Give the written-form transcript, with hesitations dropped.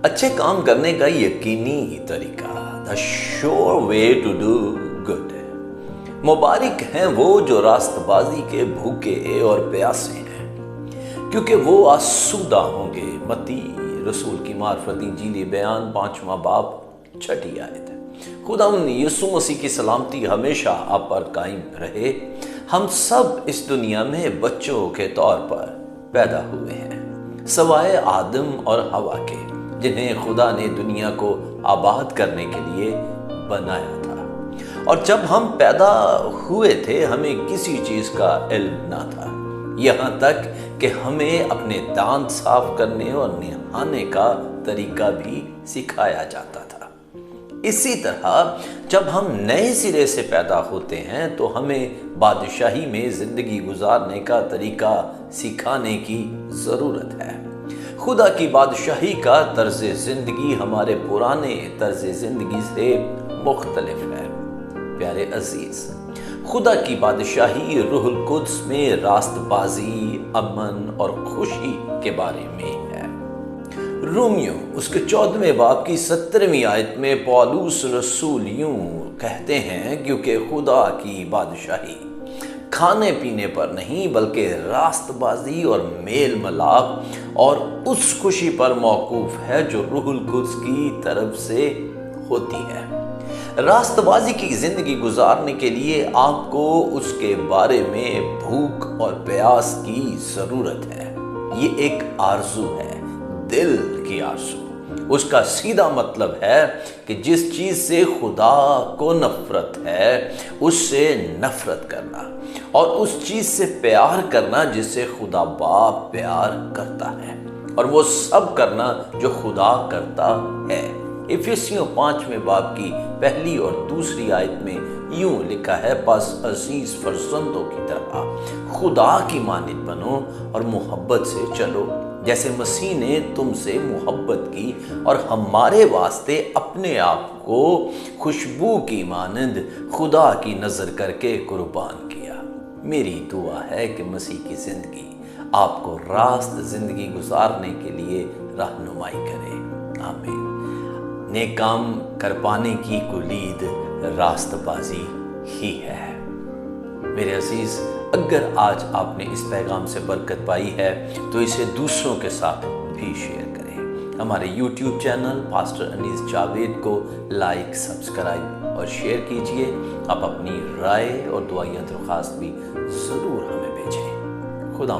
اچھے کام کرنے کا یقینی طریقہ، the sure way to do good. مبارک ہیں وہ جو راست بازی کے بھوکے اور پیاسے ہیں، کیونکہ وہ آسودہ ہوں گے۔ متی رسول کی معرفت انجیلی بیان 5واں باب 6 آیت ہے۔ خداوند یسوع مسیح کی سلامتی ہمیشہ آپ پر قائم رہے۔ ہم سب اس دنیا میں بچوں کے طور پر پیدا ہوئے ہیں، سوائے آدم اور حوا کے، جنہیں خدا نے دنیا کو آباد کرنے کے لیے بنایا تھا۔ اور جب ہم پیدا ہوئے تھے ہمیں کسی چیز کا علم نہ تھا، یہاں تک کہ ہمیں اپنے دانت صاف کرنے اور نہانے کا طریقہ بھی سکھایا جاتا تھا۔ اسی طرح جب ہم نئے سرے سے پیدا ہوتے ہیں تو ہمیں بادشاہی میں زندگی گزارنے کا طریقہ سکھانے کی ضرورت ہے۔ خدا کی بادشاہی کا طرز زندگی ہمارے پرانے طرز زندگی سے مختلف ہے۔ پیارے عزیز، خدا کی بادشاہی روح القدس میں راست بازی، امن اور خوشی کے بارے میں ہے۔ رومیو اس کے 14ویں باب کی 17ویں آیت میں پولس رسول یوں کہتے ہیں، کیونکہ خدا کی بادشاہی کھانے پینے پر نہیں بلکہ راست بازی اور میل ملاپ اور اس خوشی پر موقوف ہے جو روح القدس کی طرف سے ہوتی ہے۔ راست بازی کی زندگی گزارنے کے لیے آپ کو اس کے بارے میں بھوک اور پیاس کی ضرورت ہے۔ یہ ایک آرزو ہے، دل کی آرزو۔ اس کا سیدھا مطلب ہے کہ جس چیز سے خدا کو نفرت ہے اس سے نفرت کرنا، اور اس چیز سے پیار کرنا جس سے خدا باپ پیار کرتا ہے، اور وہ سب کرنا جو خدا کرتا ہے۔ افسیوں 5ویں باب کی 1 اور 2 آیت میں یوں لکھا ہے، پس عزیز فرزندوں کی طرح خدا کی مانند بنو اور محبت سے چلو، جیسے مسیح نے تم سے محبت کی اور ہمارے واسطے اپنے آپ کو خوشبو کی مانند خدا کی نظر کر کے قربان کیا۔ میری دعا ہے کہ مسیح کی زندگی آپ کو راست زندگی گزارنے کے لیے رہنمائی کرے۔ آمین۔ نیک کام کر پانے کی کلید راست بازی ہی ہے۔ میرے عزیز، اگر آج آپ نے اس پیغام سے برکت پائی ہے تو اسے دوسروں کے ساتھ بھی شیئر کریں۔ ہمارے یوٹیوب چینل پاسٹر انیس جاوید کو لائک، سبسکرائب اور شیئر کیجئے۔ آپ اپنی رائے اور دعائیں درخواست بھی ضرور ہمیں بھیجیں۔ خدا